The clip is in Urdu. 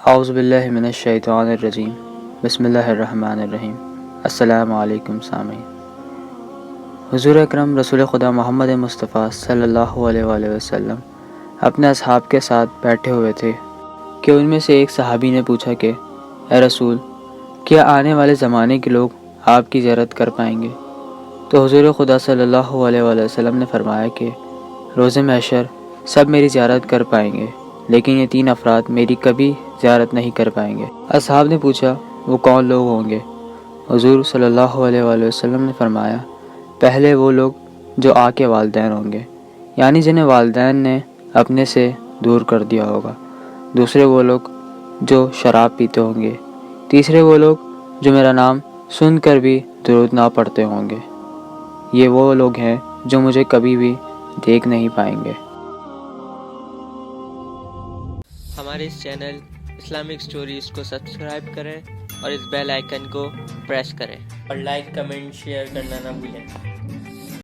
اعوذ باللہ من الشیطان الرجیم بسم اللہ الرحمن الرحیم۔ السلام علیکم سامعین۔ حضور اکرم رسول خدا محمد مصطفیٰ صلی اللہ علیہ وآلہ وسلم اپنے اصحاب کے ساتھ بیٹھے ہوئے تھے کہ ان میں سے ایک صحابی نے پوچھا کہ اے رسول، کیا آنے والے زمانے کے لوگ آپ کی زیارت کر پائیں گے؟ تو حضور خدا صلی اللہ علیہ وآلہ وسلم نے فرمایا کہ روز محشر سب میری زیارت کر پائیں گے، لیکن یہ 3 افراد میری کبھی زیارت نہیں کر پائیں گے۔ اصحاب نے پوچھا وہ کون لوگ ہوں گے؟ حضور صلی اللہ علیہ وآلہ وسلم نے فرمایا پہلے وہ لوگ جو آ کے والدین ہوں گے، یعنی جنہیں والدین نے اپنے سے دور کر دیا ہوگا۔ دوسرے وہ لوگ جو شراب پیتے ہوں گے۔ تیسرے وہ لوگ جو میرا نام سن کر بھی درود نہ پڑھتے ہوں گے۔ یہ وہ لوگ ہیں جو مجھے کبھی بھی دیکھ نہیں پائیں گے۔ ہمارے اس چینل اسلامک سٹوریز کو سبسکرائب کریں اور اس بیل آئیکن کو پریس کریں اور لائک، کمنٹ، شیئر کرنا نہ بھولیں۔